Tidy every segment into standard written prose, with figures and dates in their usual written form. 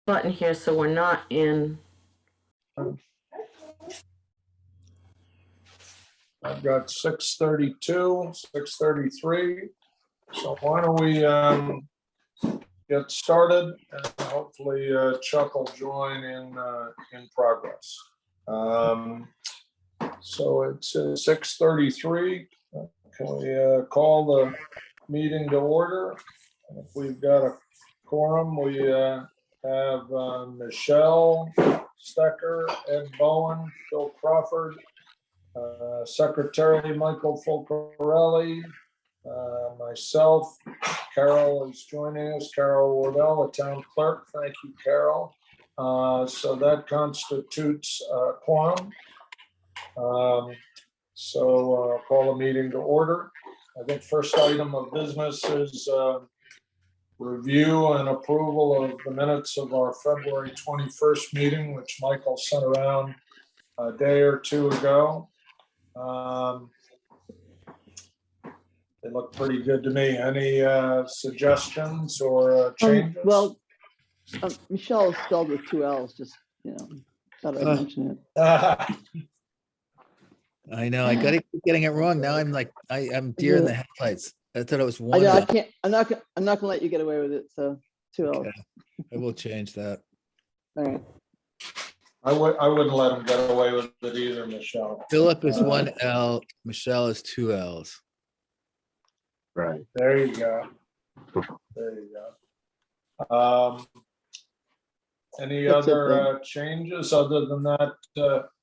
button here so we're not in. I've got 6:32, 6:33. So why don't we get started, and hopefully Chuck will join in progress. So it's 6:33. Can we call the meeting to order? And if we've got a quorum, we have Michelle Stecker, Ed Bowen, Phil Crawford, Secretary Michael Fulcarelli, myself. Carol is joining us, Carol Wardell, the town clerk. Thank you, Carol. So that constitutes a quorum. So call the meeting to order. I think first item of business is review and approval of the minutes of our February 21st meeting, which Michael sent around a day or two ago. They look pretty good to me. Any suggestions or changes? Well, Michelle is spelled with two L's, just, thought I'd mention it. I know. I gotta keep getting it wrong. Now I'm like, I'm deer in the headlights. I thought it was I one. know, I can't, I'm not gonna let you get away with it, so two L's. Okay. I will change that. All right. I wouldn't let him get away with it either, Michelle. Philip is one L. Michelle is two L's. Right. There you go. There you go. Any That's other changes other than that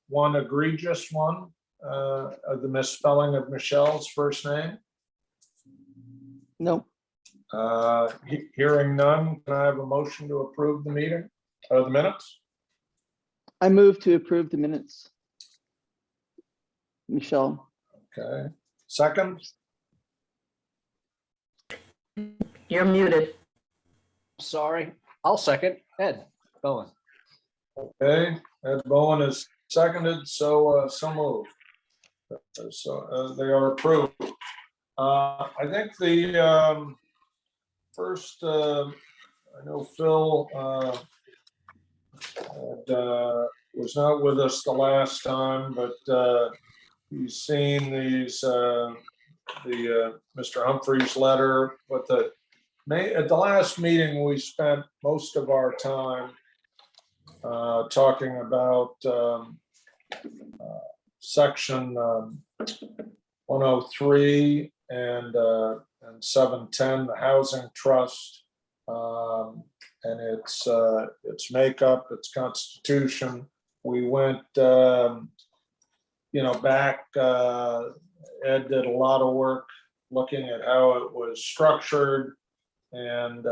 one egregious one, the misspelling of Michelle's first name? No, Hearing none, can I have a motion to approve the meeting, the minutes? I move to approve the minutes. Michelle. Okay, second? You're muted. Sorry, I'll second. Ed Bowen. Okay, Ed Bowen is seconded, so moved. So they are approved. I think the first, I know Phil was not with us the last time, but he's seen these Mr. Humphrey's letter. But at the last meeting, we spent most of our time talking about section 103 and 710, the housing trust, and its makeup, its constitution. We went, back. Ed did a lot of work looking at how it was structured, and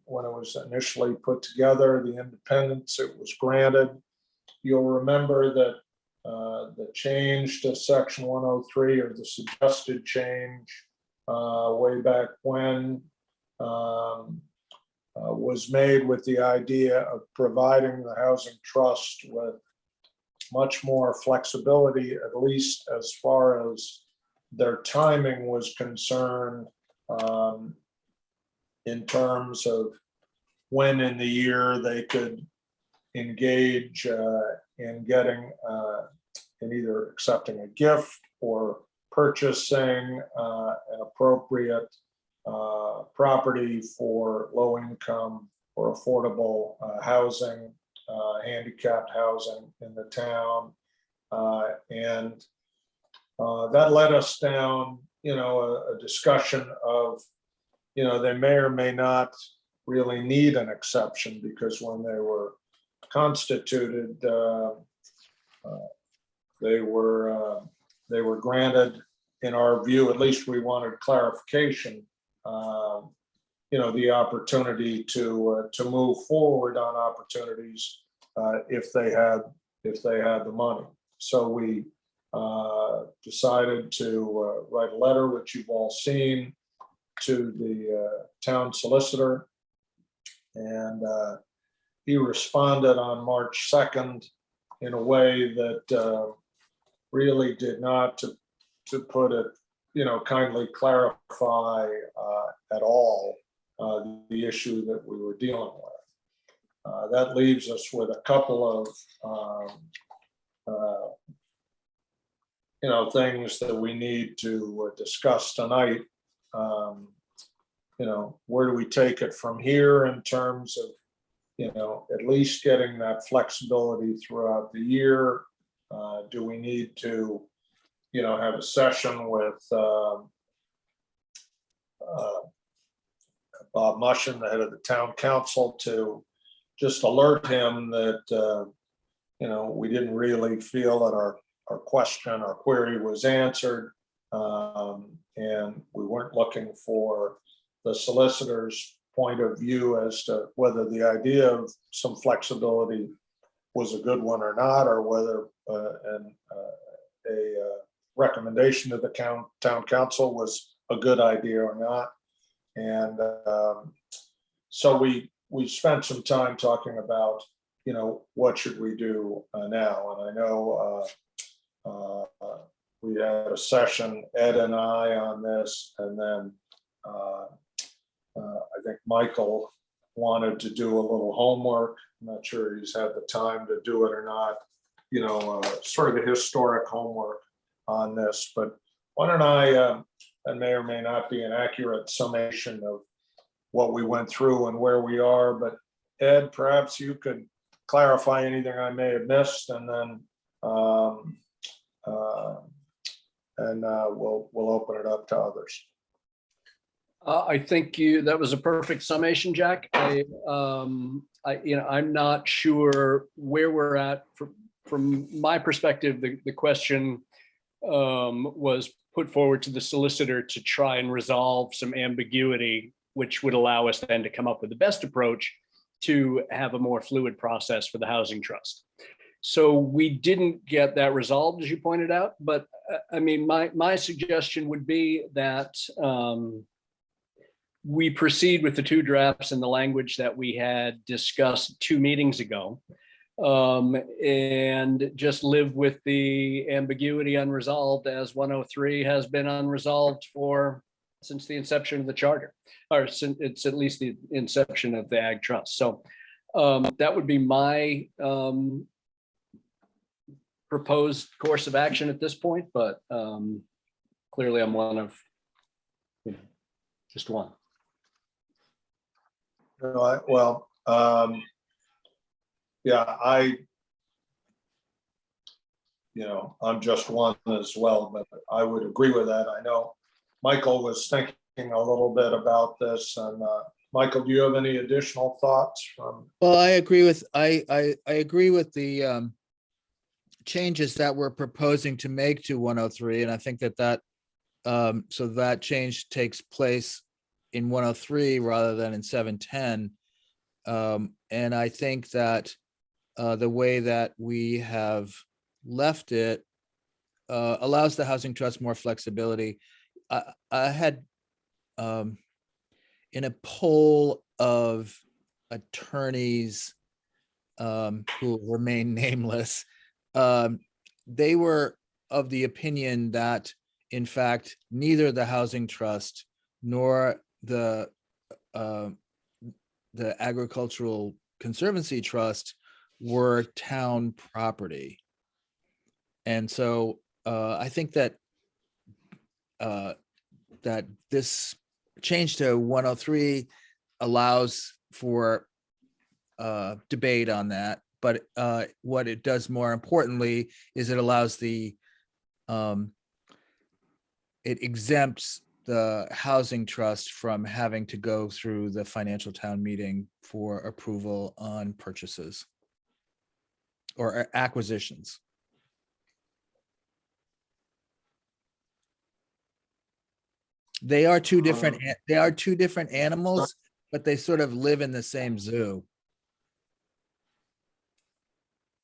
when it was initially put together, the independence it was granted. You'll remember that the change to section 103, or the suggested change way back when, was made with the idea of providing the housing trust with much more flexibility, at least as far as their timing was concerned, in terms of when in the year they could engage in getting in either accepting a gift or purchasing an appropriate property for low income or affordable housing, handicapped housing in the town. And that led us down, a discussion of, they may or may not really need an exception, because when they were constituted, they were granted, in our view, at least we wanted clarification, the opportunity to move forward on opportunities if they had the money. So we decided to write a letter, which you've all seen, to the town solicitor, and he responded on March 2nd in a way that really did not, to put it, kindly clarify at all the issue that we were dealing with. That leaves us with a couple of things that we need to discuss tonight. Where do we take it from here in terms of, at least getting that flexibility throughout the year? Do we need to, have a session with Bob Mushin, the head of the town council, to just alert him that, we didn't really feel that our query was answered. And we weren't looking for the solicitor's point of view as to whether the idea of some flexibility was a good one or not, or whether a recommendation to the town council was a good idea or not. And so we spent some time talking about, what should we do now? And I know we had a session, Ed and I, on this, and then I think Michael wanted to do a little homework. I'm not sure he's had the time to do it or not, sort of the historic homework on this. But why don't that may or may not be an accurate summation of what we went through and where we are. But Ed, perhaps you could clarify anything I may have missed, and then we'll open it up to others. I think that was a perfect summation, Jack. I'm not sure where we're at. From my perspective, the question was put forward to the solicitor to try and resolve some ambiguity, which would allow us then to come up with the best approach to have a more fluid process for the housing trust. So we didn't get that resolved, as you pointed out, but I mean, my suggestion would be that we proceed with the two drafts and the language that we had discussed 2 meetings ago, and just live with the ambiguity unresolved, as 103 has been unresolved since the inception of the charter, or since it's at least the inception of the Ag Trust. So that would be my proposed course of action at this point, but clearly I'm one of, just one. I'm just one as well, but I would agree with that. I know Michael was thinking a little bit about this, and Michael, do you have any additional thoughts from? Well, I agree with the changes that we're proposing to make to 103, and I think that so that change takes place in 103 rather than in 710. And I think that the way that we have left it allows the housing trust more flexibility. I had in a poll of attorneys who remain nameless, they were of the opinion that, in fact, neither the housing trust nor the agricultural conservancy trust were town property. And so I think that that this change to 103 allows for debate on that. But what it does more importantly is it allows it exempts the housing trust from having to go through the financial town meeting for approval on purchases or acquisitions. They are two different animals, but they sort of live in the same zoo.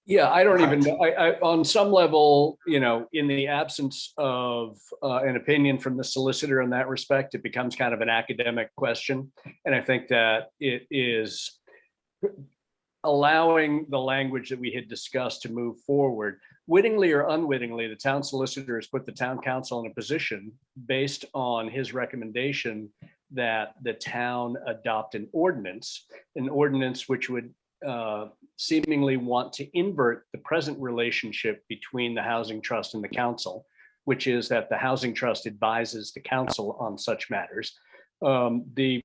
Yeah, I don't even know. I on some level, in the absence of an opinion from the solicitor in that respect, it becomes kind of an academic question. And I think that it is allowing the language that we had discussed to move forward. Wittingly or unwittingly, the town solicitor has put the town council in a position based on his recommendation that the town adopt an ordinance which would seemingly want to invert the present relationship between the housing trust and the council, which is that the housing trust advises the council on such matters. The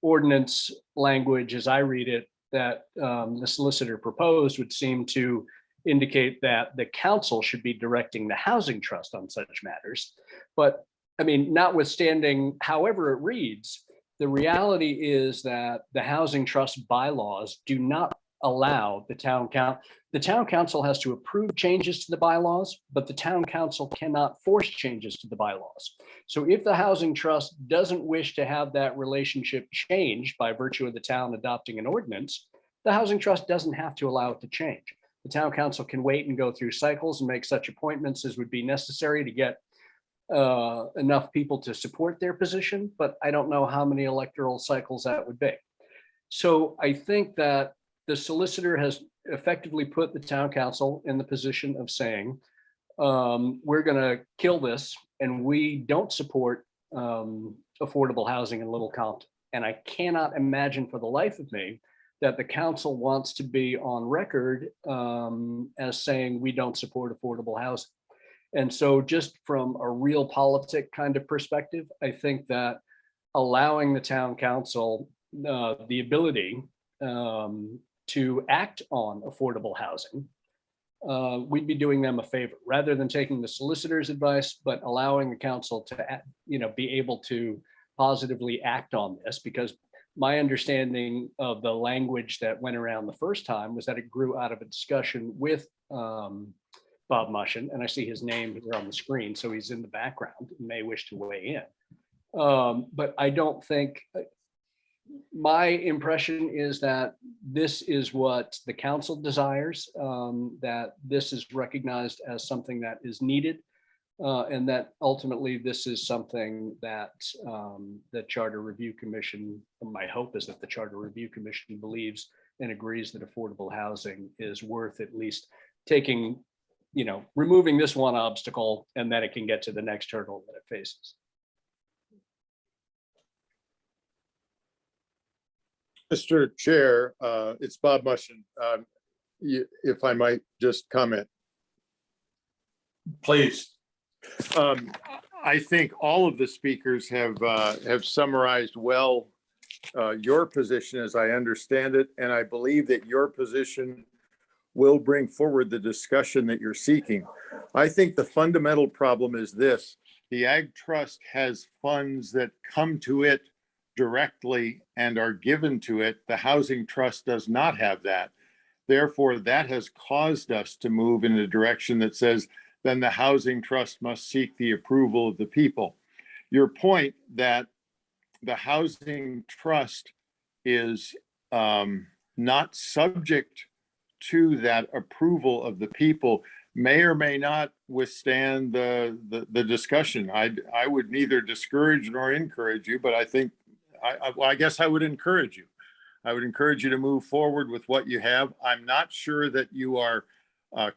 ordinance language, as I read it, that the solicitor proposed would seem to indicate that the council should be directing the housing trust on such matters. But I mean, notwithstanding however it reads, the reality is that the housing trust bylaws do not allow the town council has to approve changes to the bylaws, but the town council cannot force changes to the bylaws. So if the housing trust doesn't wish to have that relationship changed by virtue of the town adopting an ordinance, the housing trust doesn't have to allow it to change. The town council can wait and go through cycles and make such appointments as would be necessary to get enough people to support their position, but I don't know how many electoral cycles that would be. So I think that the solicitor has effectively put the town council in the position of saying, we're going to kill this and we don't support affordable housing in Little Compton. And I cannot imagine for the life of me that the council wants to be on record as saying we don't support affordable housing. And so just from a real politic kind of perspective, I think that allowing the town council the ability to act on affordable housing, we'd be doing them a favor rather than taking the solicitor's advice, but allowing the council to, be able to positively act on this. Because my understanding of the language that went around the first time was that it grew out of a discussion with Bob Mushin, and I see his name here on the screen, so he's in the background and may wish to weigh in. But I don't think, my impression is that this is what the council desires, that this is recognized as something that is needed, and that ultimately this is something that the Charter Review Commission, my hope is that the Charter Review Commission believes and agrees that affordable housing is worth at least taking, removing this one obstacle, and that it can get to the next hurdle that it faces. Mr. Chair, it's Bob Mushin. If I might just comment. Please. I think all of the speakers have summarized well your position as I understand it, and I believe that your position will bring forward the discussion that you're seeking. I think the fundamental problem is this: the Ag Trust has funds that come to it directly and are given to it. The Housing Trust does not have that. Therefore, that has caused us to move in a direction that says then the Housing Trust must seek the approval of the people. Your point that the Housing Trust is not subject to that approval of the people may or may not withstand the discussion. I would neither discourage nor encourage you, but I think I guess I would encourage you. I would encourage you to move forward with what you have. I'm not sure that you are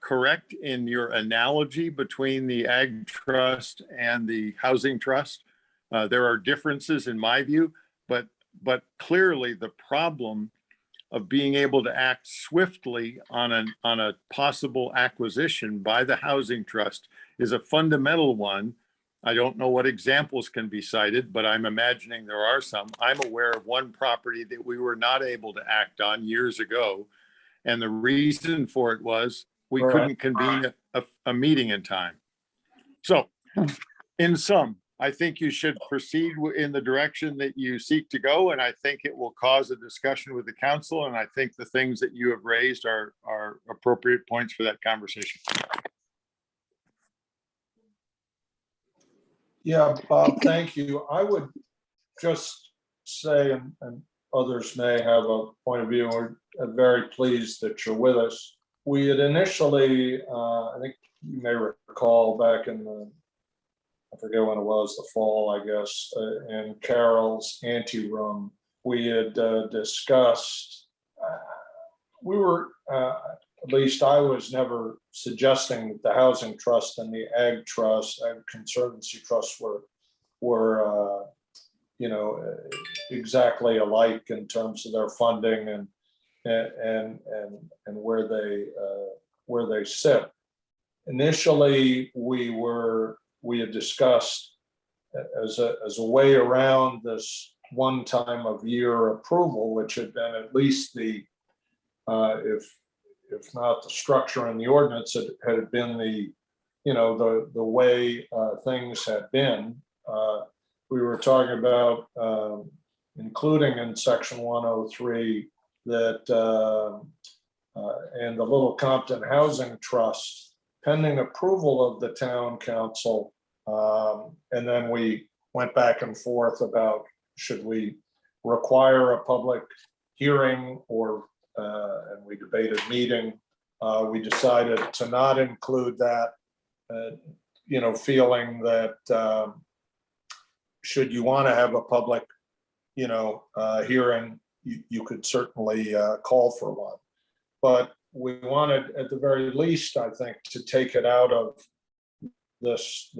correct in your analogy between the Ag Trust and the Housing Trust. There are differences in my view, but clearly the problem of being able to act swiftly on a possible acquisition by the Housing Trust is a fundamental one. I don't know what examples can be cited, but I'm imagining there are some. I'm aware of one property that we were not able to act on years ago. And the reason for it was we couldn't convene a meeting in time. So in sum, I think you should proceed in the direction that you seek to go. And I think it will cause a discussion with the council. And I think the things that you have raised are appropriate points for that conversation. Yeah, Bob, thank you. I would just say, and others may have a point of view, we're very pleased that you're with us. We had initially, I think you may recall back in the, I forget when it was, the fall, I guess, in Carol's ante room, we had discussed, we were, at least I was never suggesting that the Housing Trust and the Ag Trust and Conservancy Trust were exactly alike in terms of their funding and and where they sit. Initially, we had discussed as a way around this one time of year approval, which had been at least the if not the structure in the ordinance, it had been the way things had been. We were talking about including in section 103 that and the Little Compton Housing Trust, pending approval of the town council. And then we went back and forth about should we require a public hearing or and we debated meeting. We decided to not include that, feeling that should you want to have a public, hearing, you could certainly call for one. But we wanted, at the very least, I think, to take it out of this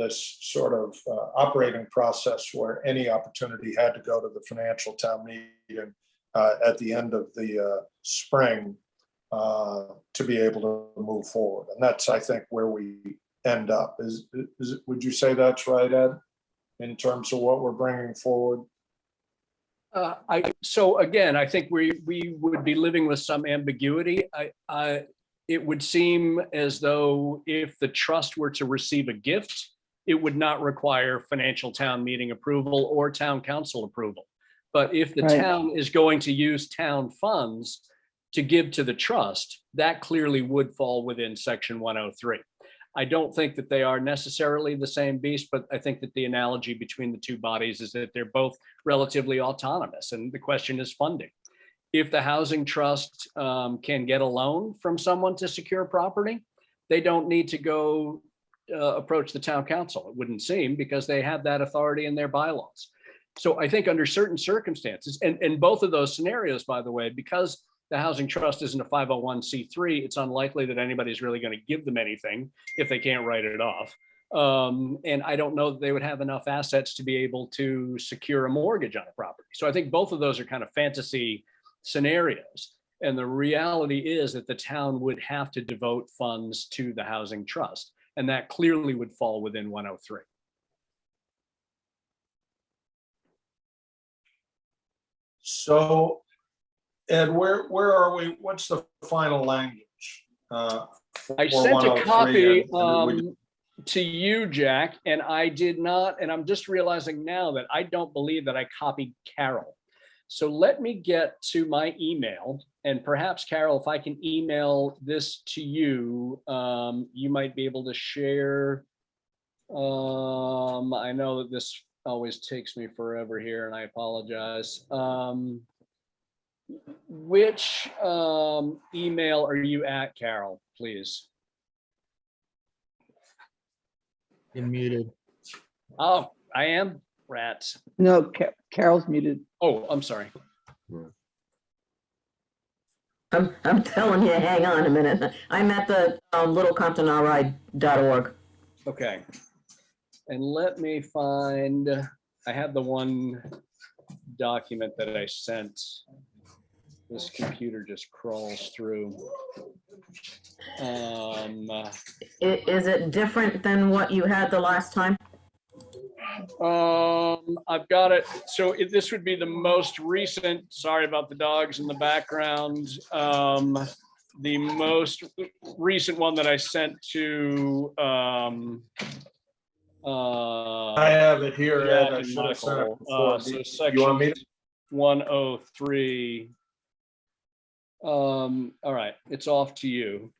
sort of operating process where any opportunity had to go to the financial town meeting at the end of the spring to be able to move forward. And that's, I think, where we end up. Would you say that's right, Ed, in terms of what we're bringing forward? So again, I think we would be living with some ambiguity. It would seem as though if the trust were to receive a gift, it would not require financial town meeting approval or town council approval. But if the Right. town is going to use town funds to give to the trust, that clearly would fall within section 103. I don't think that they are necessarily the same beast, but I think that the analogy between the two bodies is that they're both relatively autonomous. And the question is funding. If the housing trust can get a loan from someone to secure property, they don't need to go approach the town council, it wouldn't seem, because they have that authority in their bylaws. So I think under certain circumstances, and both of those scenarios, by the way, because the housing trust isn't a 501c3, it's unlikely that anybody's really going to give them anything if they can't write it off. And I don't know that they would have enough assets to be able to secure a mortgage on a property. So I think both of those are kind of fantasy scenarios. And the reality is that the town would have to devote funds to the housing trust. And that clearly would fall within 103. So, Ed, where are we? What's the final language? I sent a copy to you, Jack, and I did not, and I'm just realizing now that I don't believe that I copied Carol. So let me get to my email, and perhaps, Carol, if I can email this to you, you might be able to share. I know that this always takes me forever here, and I apologize. Which email are you at, Carol, please? You're muted. Oh, I am? Rats. No, Carol's muted. Oh, I'm sorry. I'm telling you, hang on a minute. I'm at the littlecomptonri.org. Okay. And let me find, I have the one document that I sent. This computer just crawls through. Is it different than what you had the last time? I've got it. So this would be the most recent, sorry about the dogs in the background. The most recent one that I sent to I have it here, Ed. I should have sent it before. So You want me section 103. All right, it's off to you.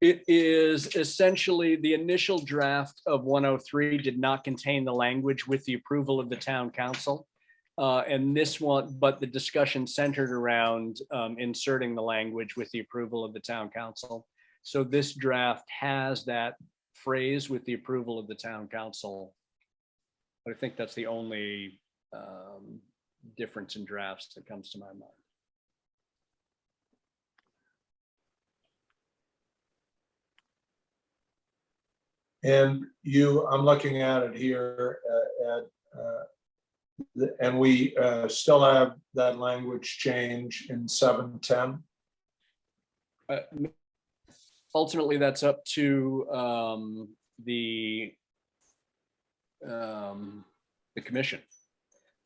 It is essentially the initial draft of 103 did not contain the language with the approval of the town council. And this one, but the discussion centered around inserting the language with the approval of the town council. So this draft has that phrase with the approval of the town council. But I think that's the only difference in drafts that comes to my mind. And I'm looking at it here, Ed. and we still have that language change in 710. Ultimately, that's up to the commission.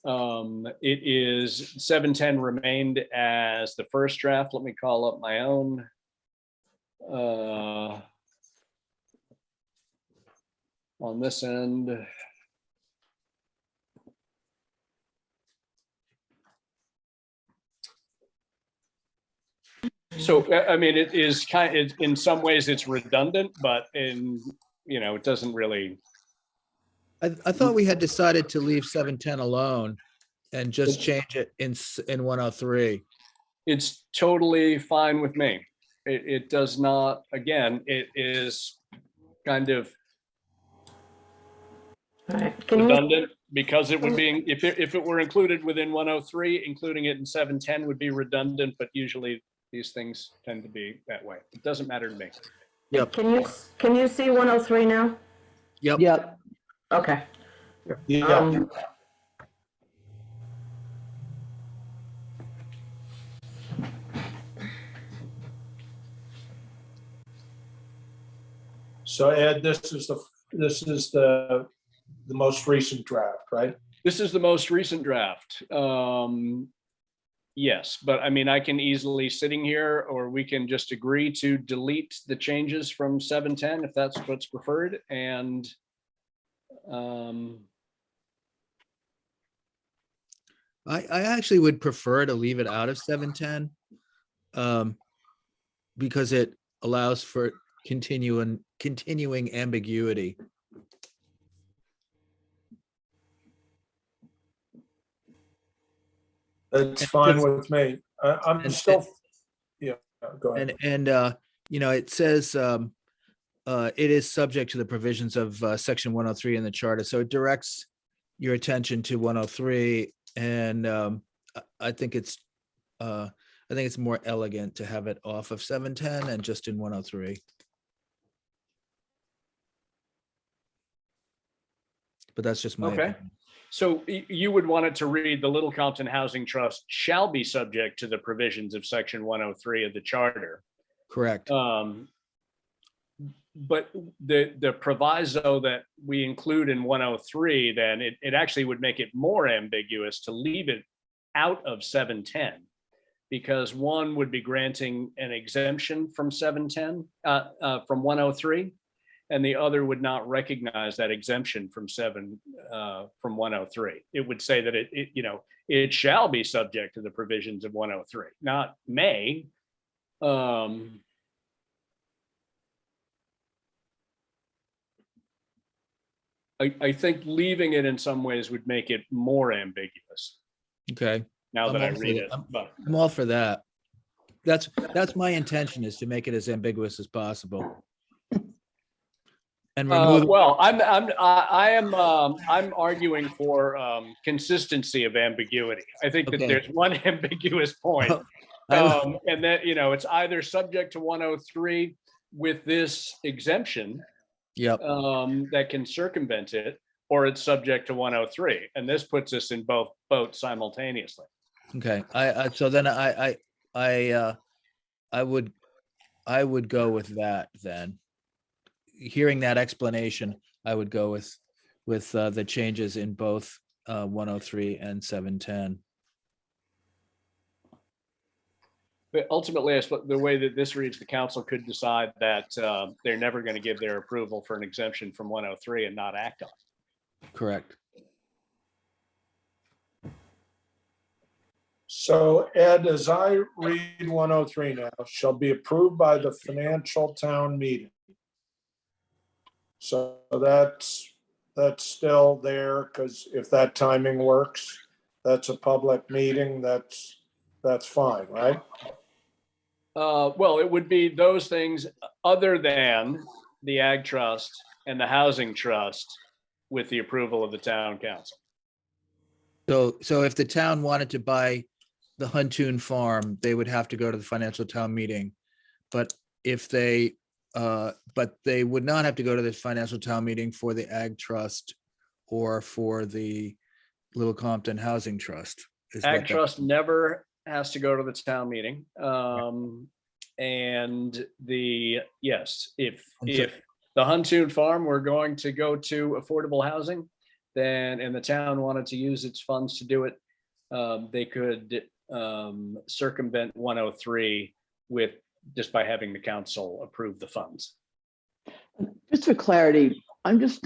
It is 710 remained as the first draft. Let me call up my own. On this end. So, I mean, it is in some ways it's redundant, but it doesn't really. I thought we had decided to leave 710 alone and just change it in 103. It's totally fine with me. It does not, again, it is kind of All right. Can you, redundant because it would be, if it were included within 103, including it in 710 would be redundant, but usually these things tend to be that way. It doesn't matter to me. Yep. can you see 103 now? Yep. Yep. Okay. Yeah. So Ed, this is the most recent draft, right? This is the most recent draft. Yes, but I mean, I can easily sitting here, or we can just agree to delete the changes from 710 if that's what's preferred. And I actually would prefer to leave it out of 710 because it allows for continuing ambiguity. That's fine with me. I'm and- still, yeah, go ahead. And it says it is subject to the provisions of section 103 in the charter. So it directs your attention to 103. And I think it's more elegant to have it off of 710 and just in 103. But that's just my okay. opinion. So you would want it to read, the Little Compton Housing Trust shall be subject to the provisions of section 103 of the charter. Correct. But the proviso that we include in 103, then it actually would make it more ambiguous to leave it out of 710, because one would be granting an exemption from 710, from 103, and the other would not recognize that exemption from 103. It would say that it shall be subject to the provisions of 103, not may. I think leaving it in some ways would make it more ambiguous Okay. now that I all for read that. it. But I'm all for that. That's my intention, is to make it as ambiguous as possible. And remove. well, I'm arguing for consistency of ambiguity. I think that Okay. there's one ambiguous point, and that it's either subject to 103 with this exemption, Yep. that can circumvent it, or it's subject to 103, and this puts us in both boats simultaneously. Okay. So then I would go with that then. Hearing that explanation, I would go with the changes in both 103 and 710. But ultimately, the way that this reads, the council could decide that they're never going to give their approval for an exemption from 103 and not act on it. Correct. So Ed, as I read 103 now, shall be approved by the financial town meeting. So that's still there, because if that timing works, that's a public meeting, that's fine, right? Well, it would be those things other than the Ag Trust and the Housing Trust with the approval of the town council. So if the town wanted to buy the Huntoon farm, they would have to go to the financial town meeting. But they would not have to go to the financial town meeting for the Ag Trust or for the Little Compton Housing Trust? Is Ag what that- trust never has to go to the town meeting. And yes, if And so- the Huntoon Farm were going to go to affordable housing, then, and the town wanted to use its funds to do it, they could circumvent 103 with, just by having the council approve the funds. Just for clarity, I'm just,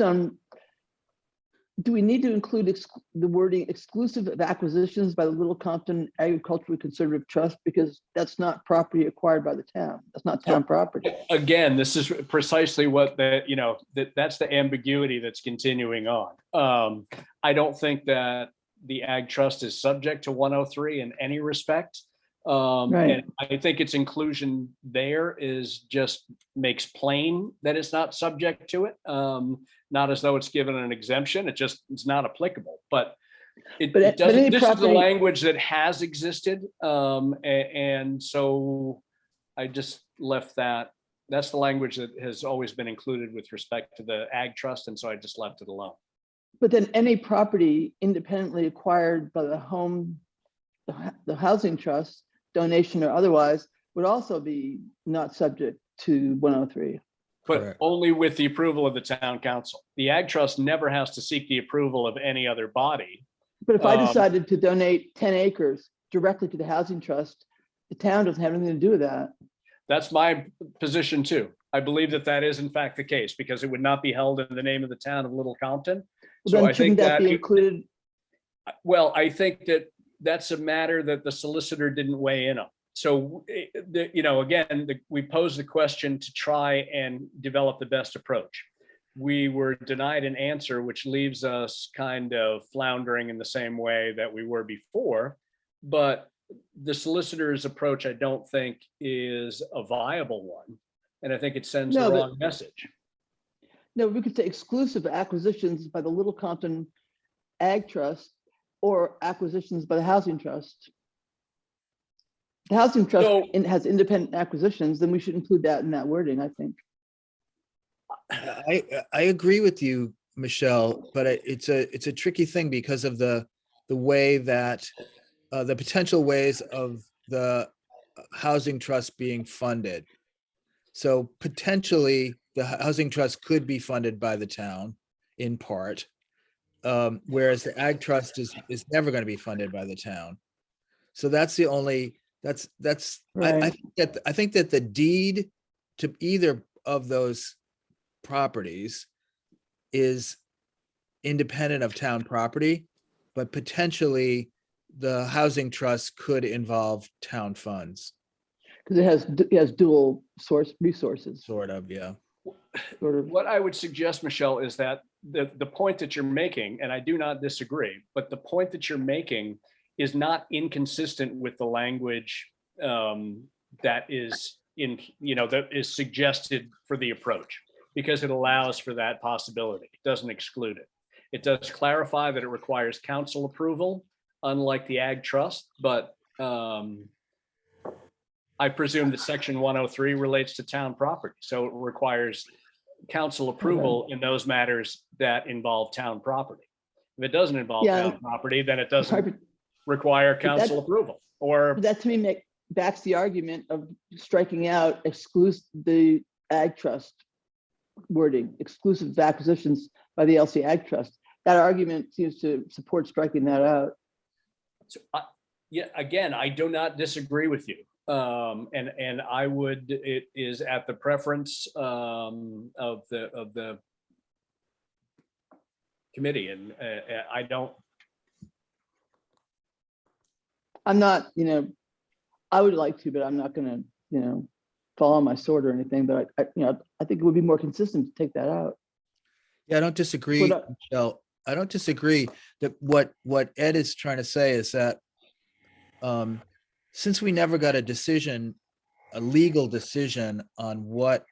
do we need to include the wording exclusive of acquisitions by the Little Compton Agricultural Conservative Trust? Because that's not property acquired by the town. That's not town property. Again, this is precisely what that's the ambiguity that's continuing on. I don't think that the Ag Trust is subject to 103 in any respect. Right. And I think its inclusion there is just makes plain that it's not subject to it. Not as though it's given an exemption, it's not applicable, but it But doesn't, any this is the property- language that has existed. And so I just left that, that's the language that has always been included with respect to the Ag Trust, and so I just left it alone. But then any property independently acquired by the housing trust, donation or otherwise, would also be not subject to 103. But Correct. only with the approval of the town council. The Ag Trust never has to seek the approval of any other body. But if I Um, decided to donate 10 acres directly to the housing trust, the town doesn't have anything to do with that. That's my position too. I believe that that is in fact the case, because it would not be held in the name of the town of Little Compton. So Then I think shouldn't that that, be included? well, I think that that's a matter that the solicitor didn't weigh in on. So, again, we posed the question to try and develop the best approach. We were denied an answer, which leaves us kind of floundering in the same way that we were before. But the solicitor's approach, I don't think, is a viable one. And I think it sends the No, but- wrong message. No, we could say exclusive acquisitions by the Little Compton Ag Trust or acquisitions by the Housing Trust. The Housing Trust So- has independent acquisitions, then we should include that in that wording, I think. I agree with you, Michelle, but it's a tricky thing because of the way that the potential ways of the housing trust being funded. So potentially the housing trust could be funded by the town in part, whereas the Ag Trust is never going to be funded by the town. So that's the only, I Right. think that the deed to either of those properties is independent of town property, but potentially the housing trust could involve town funds, Because it has dual source resources, sort of, yeah. sort of. What I would suggest, Michelle, is that the point that you're making, and I do not disagree, but the point that you're making is not inconsistent with the language that is that is suggested for the approach, because it allows for that possibility. It doesn't exclude it. It does clarify that it requires council approval, unlike the Ag Trust, but I presume that section 103 relates to town property, so it requires council approval in those matters that involve town property. If it doesn't involve Yeah. town property, then it doesn't require council approval, or That to me backs the argument of striking out the Ag Trust wording, exclusive acquisitions by the LC Ag Trust. That argument seems to support striking that out. So, yeah, again, I do not disagree with you. And I would, it is at the preference of the committee, and I don't. I'm not, I would like to, but I'm not gonna, fall on my sword or anything, but I think it would be more consistent to take that out. Yeah, I don't disagree, But, Michelle. I don't disagree that what Ed is trying to say is that since we never got a legal decision on what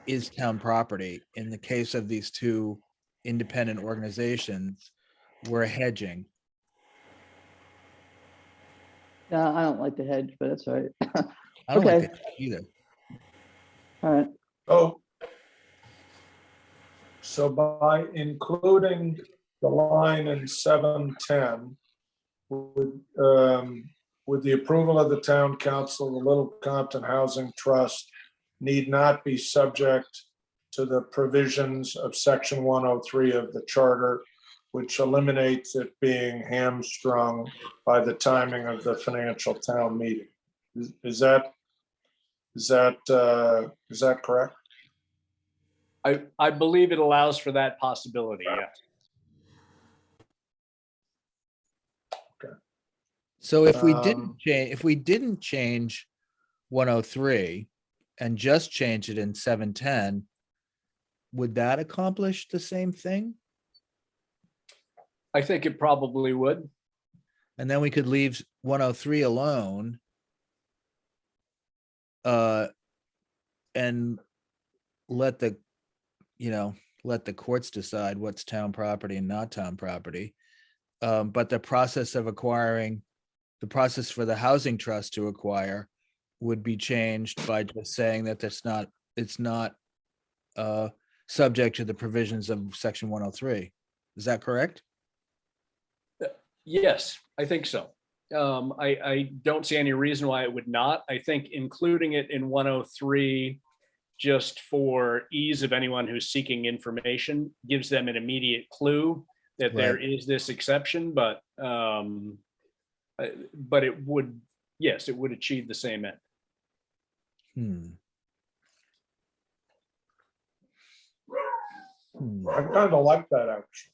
is town property in the case of these two independent organizations, we're hedging. Yeah, I don't like the hedge, but that's all right. I don't like Okay. that either. All right. Oh, So by including the line in 710, with the approval of the town council, the Little Compton Housing Trust need not be subject to the provisions of section 103 of the charter, which eliminates it being hamstrung by the timing of the financial town meeting. Is that correct? I believe it allows for that possibility, yes. So if we Um, didn't change 103 and just change it in 710, would that accomplish the same thing? I think it probably would. And then we could leave 103 alone. And let the courts decide what's town property and not town property. But the process for the housing trust to acquire would be changed by just saying that it's not subject to the provisions of section 103. Is that correct? Yes, I think so. I don't see any reason why it would not. I think including it in 103 just for ease of anyone who's seeking information gives them an immediate clue that there Right. is this exception, but it would, yes, it would achieve the same end. I kind of like that, actually.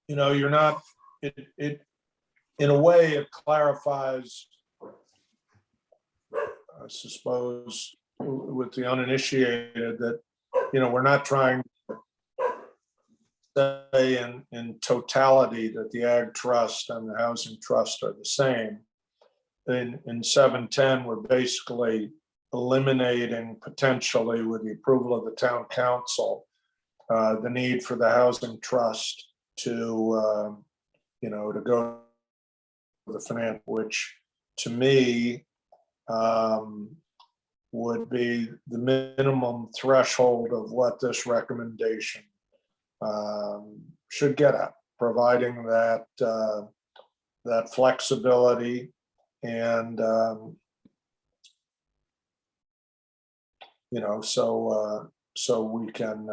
You know, you're not, it, in a way, it clarifies, I suppose, with the uninitiated that, you know, we're not trying to say in totality that the Ag Trust and the Housing Trust are the same. In 710, we're basically eliminating potentially, with the approval of the town council, the need for the Housing Trust to, to go to the finance, which to me would be the minimum threshold of what this recommendation should get at, providing that that flexibility and so we can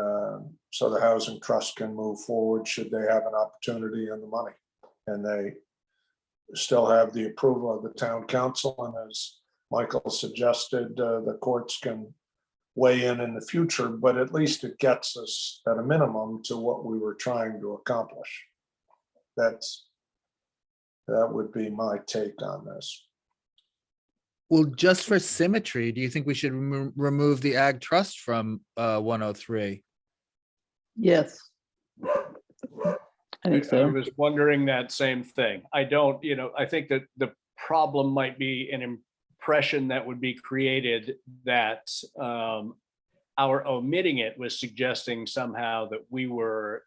so the housing trust can move forward should they have an opportunity and the money, and they still have the approval of the town council, and as Michael suggested, the courts can weigh in the future, but at least it gets us at a minimum to what we were trying to accomplish. That would be my take on this. Well, just for symmetry, do you think we should remove the Ag Trust from 103? Yes. I think I so. was wondering that same thing. I don't, I think that the problem might be an impression that would be created that our omitting it was suggesting somehow that we were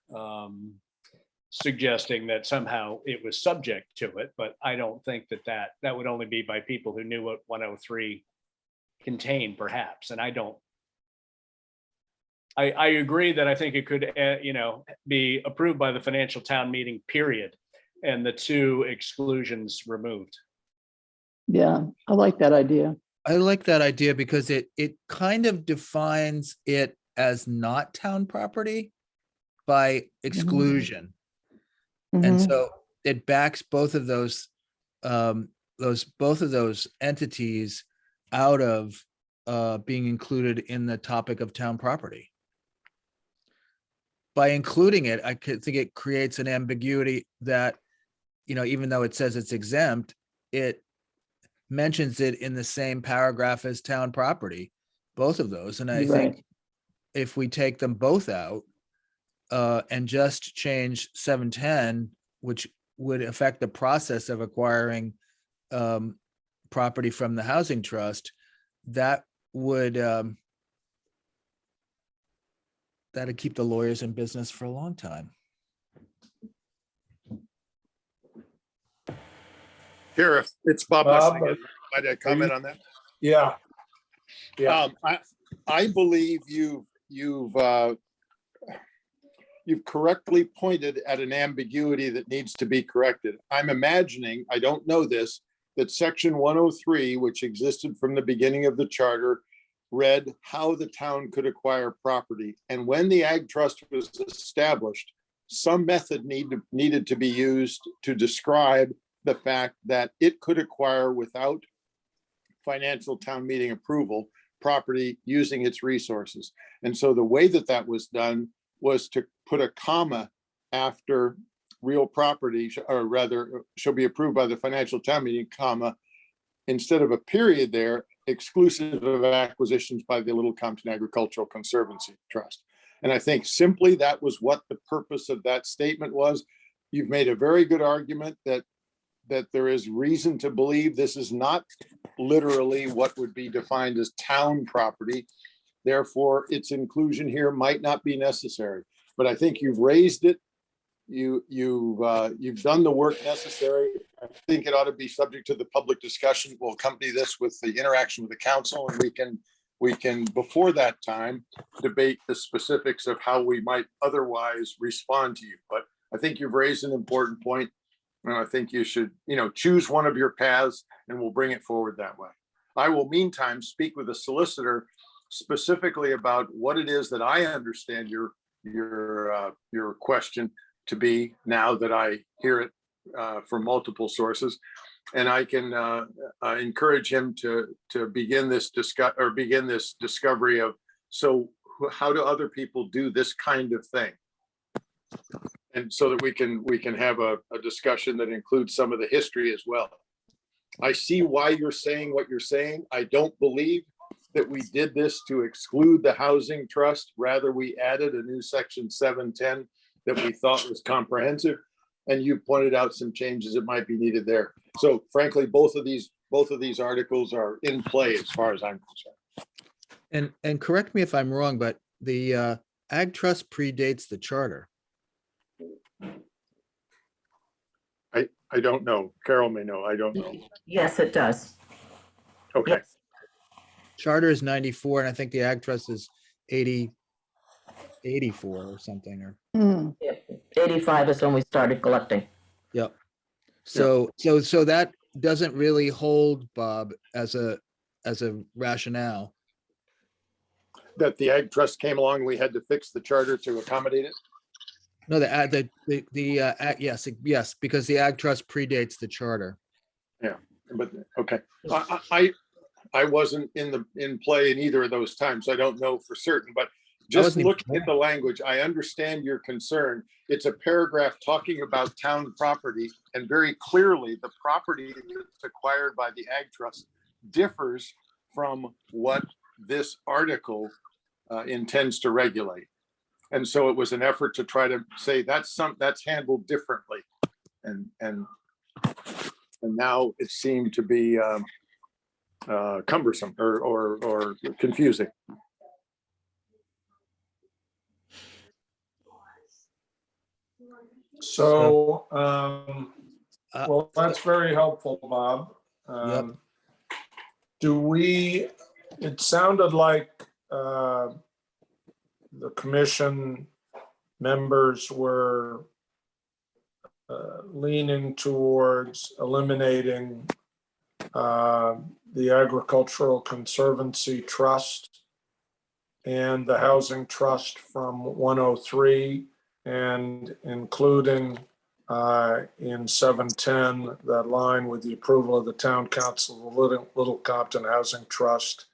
suggesting that somehow it was subject to it, but I don't think that would only be by people who knew what 103 contained, perhaps. And I agree that I think it could, be approved by the financial town meeting, period, and the two exclusions removed. Yeah, I like that idea. I like that idea because it kind of defines it as not town property by exclusion. And Mhm. so it backs both of those entities out of being included in the topic of town property. By including it, I could think it creates an ambiguity that, even though it says it's exempt, it mentions it in the same paragraph as town property, both of those. And I You're think right. if we take them both out and just change 710, which would affect the process of acquiring property from the housing trust, that would that'd keep the lawyers in business for a long time. Sheriff, it's Bob. Bob, Might I comment on that? Yeah. I I believe you've correctly pointed at an ambiguity that needs to be corrected. I'm imagining, I don't know this, that section 103, which existed from the beginning of the charter, read how the town could acquire property. And when the Ag Trust was established, some method needed to be used to describe the fact that it could acquire without financial town meeting approval property using its resources. And so the way that that was done was to put a comma after real property, or rather shall be approved by the financial town meeting, comma, instead of a period there, exclusive of acquisitions by the Little Compton Agricultural Conservancy Trust. And I think simply that was what the purpose of that statement was. You've made a very good argument that there is reason to believe this is not literally what would be defined as town property. Therefore, its inclusion here might not be necessary. But I think you've raised it. You've done the work necessary. I think it ought to be subject to the public discussion. We'll accompany this with the interaction with the council, and we can before that time debate the specifics of how we might otherwise respond to you. But I think you've raised an important point, and I think you should, choose one of your paths, and we'll bring it forward that way. I will meantime speak with the solicitor specifically about what it is that I understand your question to be, now that I hear it from multiple sources, and I can encourage him to begin this discovery of, so how do other people do this kind of thing, and so that we can have a discussion that includes some of the history as well. I see why you're saying what you're saying. I don't believe that we did this to exclude the housing trust. Rather, we added a new section 710 that we thought was comprehensive. And you pointed out some changes that might be needed there. So frankly, both of these articles are in play as far as I'm concerned. And correct me if I'm wrong, but the Ag Trust predates the charter. I don't know. Carol may know. I don't know. Yes, it does. Okay. Yes. Charter is 94, and I think the Ag Trust is 84 or something, or. Hmm. 85 is when we started collecting. Yep. So that doesn't really hold, Bob, as a rationale. That the Ag Trust came along, we had to fix the charter to accommodate it. No, yes, because the Ag Trust predates the charter. Yeah, but okay. I wasn't in play in either of those times. I don't know for certain, but just wasn't even looking at the language, I understand your concern. It's a paragraph talking about town property, and very clearly the property that's acquired by the Ag Trust differs from what this article intends to regulate. And so it was an effort to try to say that's handled differently. And now it seemed to be cumbersome or confusing. So, well, that's very helpful, Bob. Yep. It sounded like the commission members were leaning towards eliminating the Agricultural Conservancy Trust and the Housing Trust from 103, and including in 710 that line, with the approval of the town council, the Little Compton Housing Trust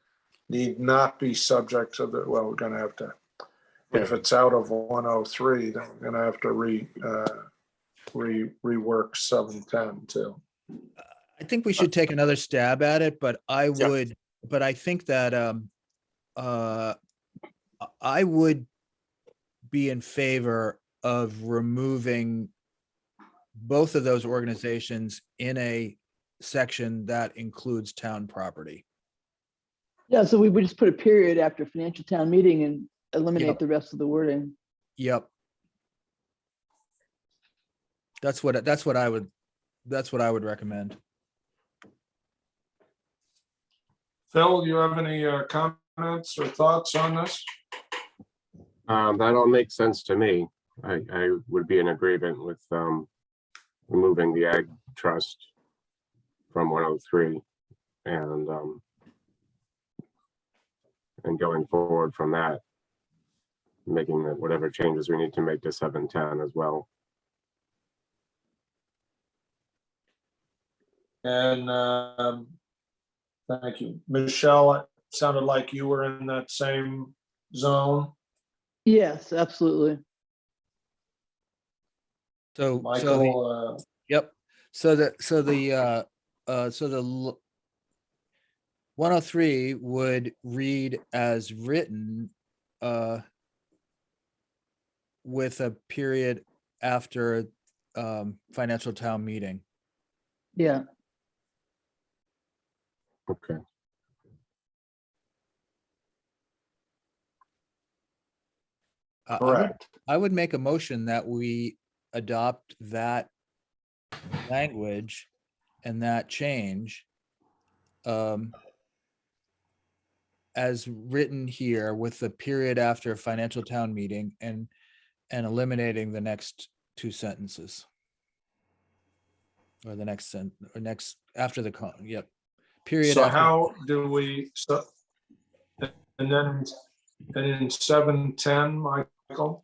need not be subject to the, well, we're going to have to, if it's out of 103, then we're going to have to rework 710 too. I think we should take another stab at it, but I think that I would be in favor of removing both of those organizations in a section that includes town property. Yeah, so we would just put a period after financial town meeting and eliminate Yep. the rest of the wording. Yep. That's what I would recommend. Phil, you have any comments or thoughts on this? That all makes sense to me. I would be in agreement with removing the ag trust from 103 and going forward from that, making whatever changes we need to make to 710 as well. And thank you. Michelle, it sounded like you were in that same zone. Yes, absolutely. So, Michael, yep. So the 103 would read as written with a period after financial town meeting. Yeah. Okay. correct. I would make a motion that we adopt that language and that change as written here with the period after financial town meeting and eliminating the next two sentences. Or the next or next after the yep. Period. So after. how do we, and then in 710, Michael?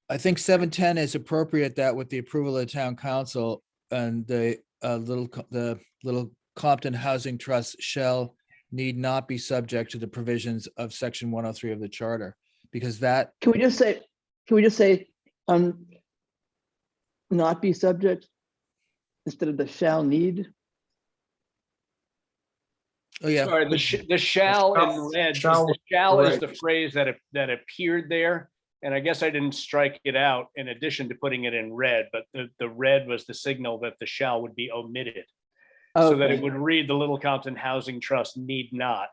I think 710 is appropriate, that with the approval of the town council and the little Compton Housing Trust shall need not be subject to the provisions of section 103 of the charter, because that. Can we just say, not be subject instead of the shall need? Oh, yeah. Sorry, the shall in red, the shall is the phrase that appeared there. And I guess I didn't strike it out in addition to putting it in red, but the red was the signal that the shall would be omitted. So that it would read the Little Compton Housing Trust need not.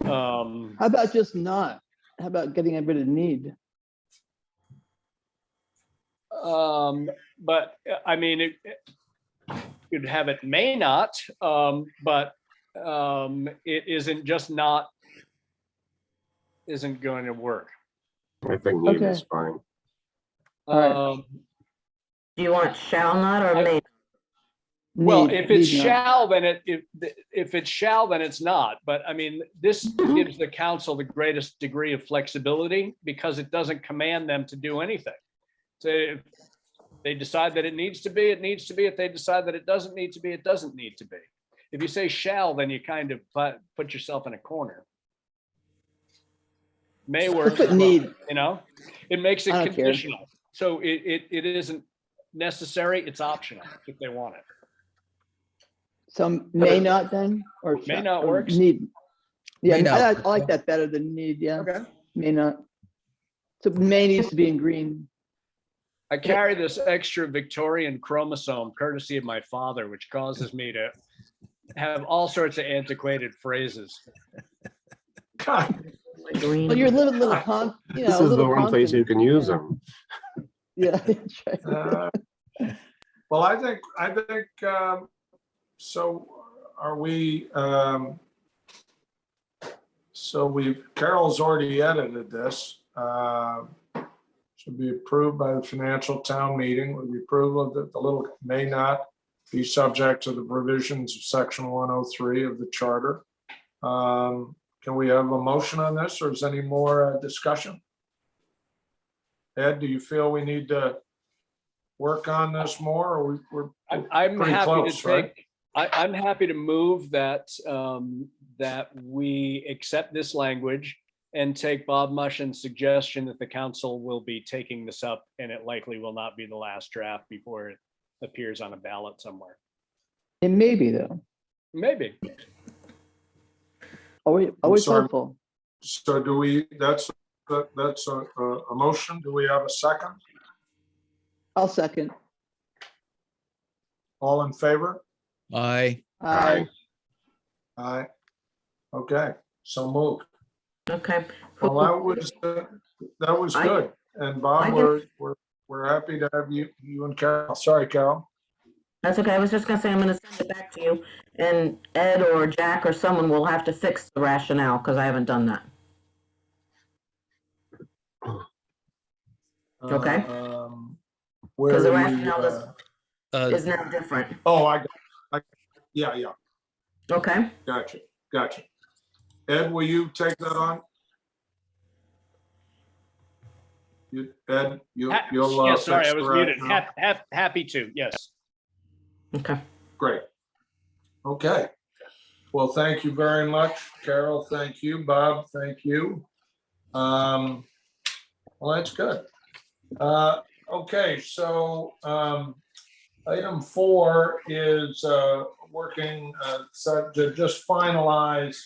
How about just not? How about getting rid of need? But I mean, you'd have it may not, but it isn't just not, isn't going to work. I think need is fine. All Do you want shall not or may? Well, Need- if it's need not. shall, then if it's shall, then it's not. But I mean, this gives the council the greatest degree of flexibility because it doesn't command them to do anything. So if they decide that it needs to be, it needs to be. If they decide that it doesn't need to be, it doesn't need to be. If you say shall, then you kind of put yourself in a corner. May work, Let's put need. you know, it makes it I don't care. conditional. So it isn't necessary, it's optional if they want it. Some may not then, or May shall- not or works. need. Yeah, May not. I like that better than need, yeah, Okay. may not. So may needs to be in green. I carry this extra Victorian chromosome courtesy of my father, which causes me to have all sorts of antiquated phrases. Green. Well, you're living little con, you know. This is the little one place Compton. you can use Yeah. them. Yeah, that's right. Well, I think, so are we, so Carol's already edited this. Should be approved by the financial town meeting with the approval of the little may not be subject to the provisions of section 103 of the charter. Can we have a motion on this, or is any more discussion? Ed, do you feel we need to work on this more, or we're I'm pretty happy close, to right? take, I'm happy to move that, that we accept this language and take Bob Mushin's suggestion that the council will be taking this up and it likely will not be the last draft before it appears on a ballot somewhere. It may be though, Maybe. always sorry. hopeful. So do we, that's a motion. Do we have a second? I'll second. All in favor? Aye. Aye. Aye. Okay, so moved. Okay. Well, that was good. And Bob, I can- we're happy to have you and Carol. Sorry, Carol. That's okay. I was just gonna say, I'm gonna send it back to you, and Ed or Jack or someone will have to fix the rationale, because I haven't done that. Okay. Where 'Cause the are you, rationale is now different. oh, yeah, Okay. gotcha. Ed, will you take that on? Ed, you'll. Yeah, sorry, fix I was the muted. rationale? Happy to, yes. Okay. Great. Okay. Well, thank you very much, Carol. Thank you, Bob. Thank you. Well, that's good. Okay, so item 4 is working so to just finalize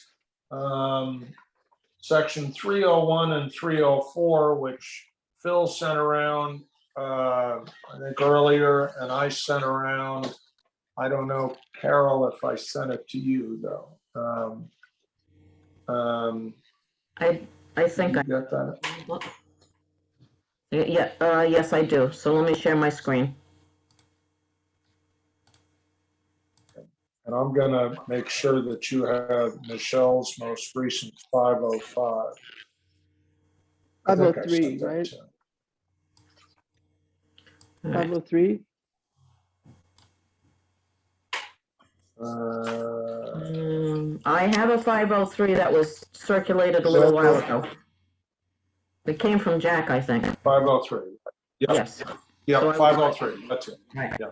section 301 and 304, which Phil sent around I think earlier, and I sent around. I don't know, Carol, if I sent it to you though. I think You I, got that? yes, I do. So let me share my screen. And I'm gonna make sure that you have Michelle's most recent 505. I think I 503, sent that right? to you. All right. 503. I have a 503 that was circulated a little while ago. It came from Jack, I think. 503. Yep, Yes. yep, So I- 503, that's it. Right. Yeah.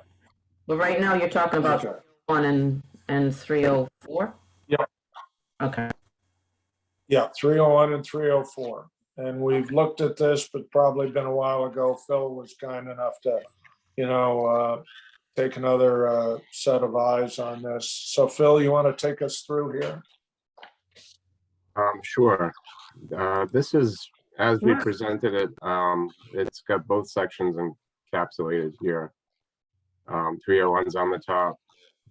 But right now you're talking about Okay. 1 and 304? Yep. Okay. Yeah, 301 and 304. And we've looked at this, but probably been a while ago. Phil was kind enough to, take another set of eyes on this. So Phil, you want to take us through here? Sure. This is, as we Yeah. presented it, it's got both sections encapsulated here. 301's on the top,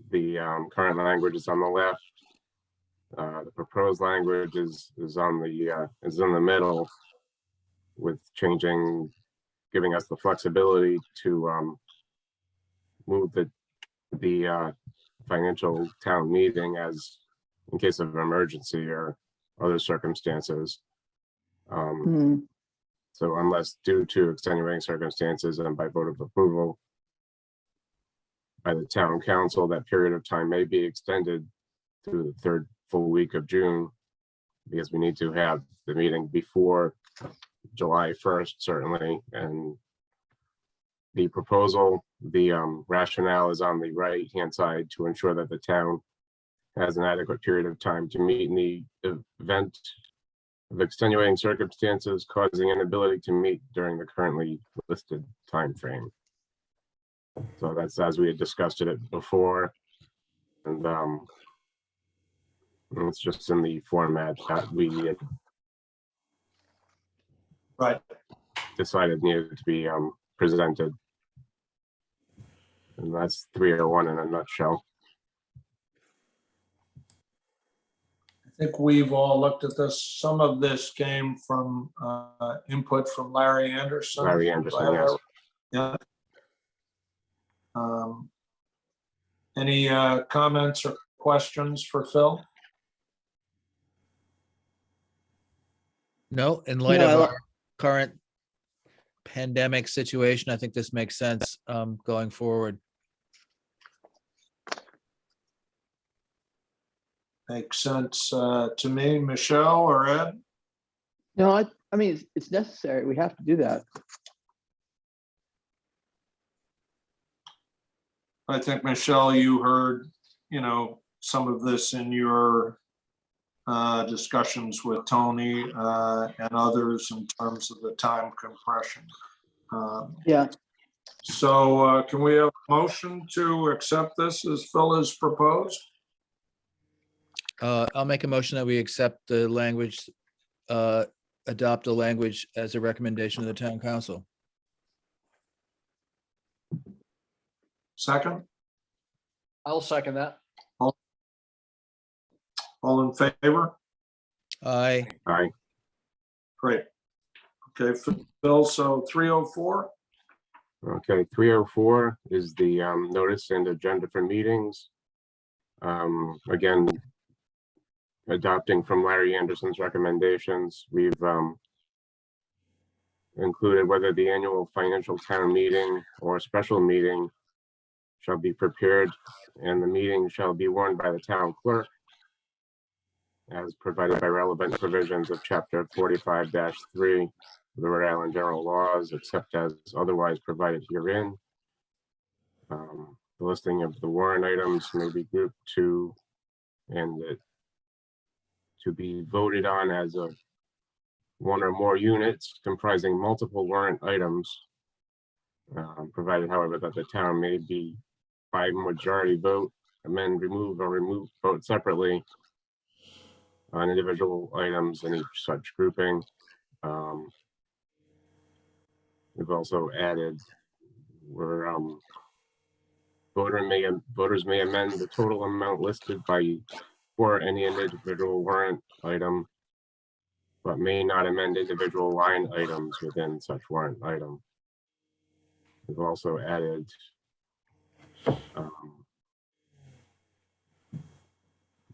the current language is on the left. The proposed language is on the middle, with giving us the flexibility to move the financial town meeting as in case of emergency or other circumstances. So unless due to extenuating circumstances and by vote of approval by the town council, that period of time may be extended through the third full week of June, because we need to have the meeting before July 1st, certainly. And the proposal, the rationale is on the right-hand side to ensure that the town has an adequate period of time to meet in the event of extenuating circumstances causing inability to meet during the currently listed time frame. So that's as we had discussed it before, and it's just in the format that we had Right. decided needed to be presented. And that's 301 in a nutshell. I think we've all looked at this. Some of this came from input from Larry Anderson. Larry Anderson, yes. Yeah. Any comments or questions for Phil? No, in light No, of I our current pandemic situation, I think this makes sense going forward. Makes sense to me. Michelle or Ed? No, I mean, it's necessary. We have to do that. I think, Michelle, you heard, some of this in your discussions with Tony and others in terms of the time compression. Yeah. So can we have a motion to accept this as Phil has proposed? I'll make a motion that we accept the language, adopt the language as a recommendation of the town council. Second, I'll second that. all in favor? Aye. Aye. Great. Okay, Phil, so 304? Okay, 304 is the notice and agenda for meetings. Again, adopting from Larry Anderson's recommendations, we've included whether the annual financial town meeting or special meeting shall be prepared, and the meeting shall be warned by the town clerk as provided by relevant provisions of chapter 45-3 of the Rhode Island General Laws, except as otherwise provided herein. The listing of the warrant items may be grouped to and to be voted on as a one or more units comprising multiple warrant items, provided, however, that the town may be by majority vote, amend, remove, or remove vote separately on individual items in each such grouping. We've also added where voters may amend the total amount listed for any individual warrant item, but may not amend individual line items within such warrant item. We've also added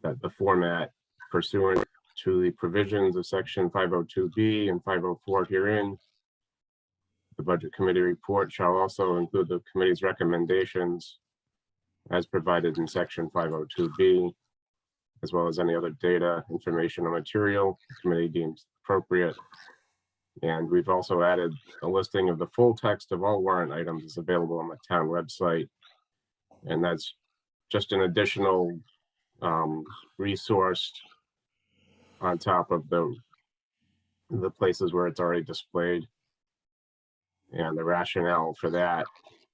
that the format pursuant to the provisions of section 502B and 504 herein, the budget committee report shall also include the committee's recommendations as provided in section 502B, as well as any other data, information, or material the committee deems appropriate. And we've also added a listing of the full text of all warrant items is available on the town website. And that's just an additional resource on top of the places where it's already displayed. And the rationale for that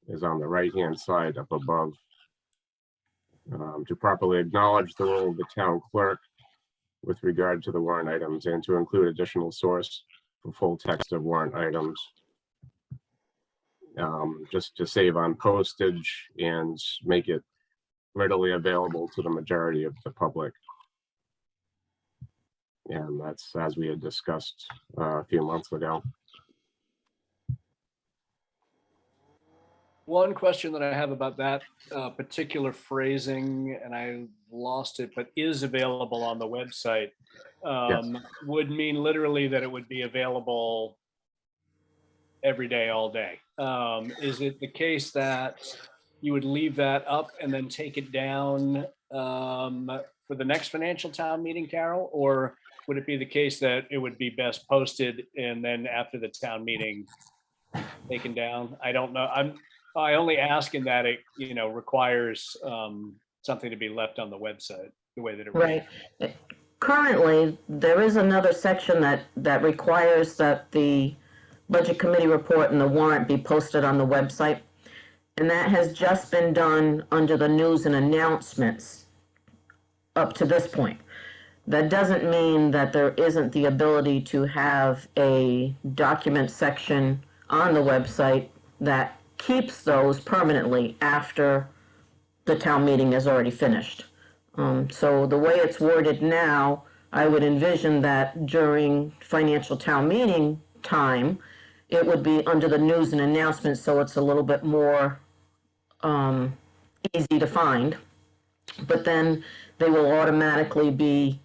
is on the right-hand side up above. To properly acknowledge the role of the town clerk with regard to the warrant items and to include additional source for full text of warrant items. Just to save on postage and make it readily available to the majority of the public. And that's as we had discussed a few months ago. One question that I have about that particular phrasing, and I lost it, but is available on the website, would mean literally that it would be available every day, all day. Is it the case that you would leave that up and then take it down for the next financial town meeting, Carol? Or would it be the case that it would be best posted and then after the town meeting taken down? I don't know. I only ask in that it, requires something to be left on the website the way that it reads. Right. Currently, there is another section that requires that the budget committee report and the warrant be posted on the website. And that has just been done under the news and announcements up to this point. That doesn't mean that there isn't the ability to have a document section on the website that keeps those permanently after the town meeting is already finished. So the way it's worded now, I would envision that during financial town meeting time, it would be under the news and announcements, so it's a little bit more easy to find. But then they will automatically be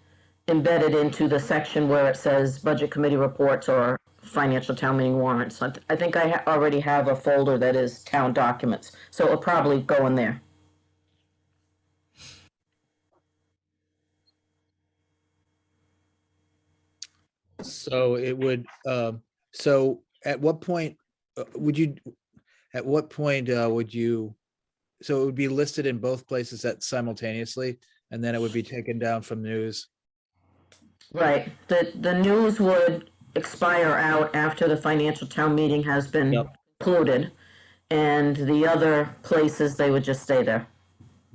embedded into the section where it says budget committee reports or financial town meeting warrants. I think I already have a folder that is town documents, so it'll probably go in there. So it would, so at what point would you, so it would be listed in both places simultaneously, and then it would be taken down from news? Right. The news would expire out after the financial town meeting has been concluded, and the other places, they would just stay there.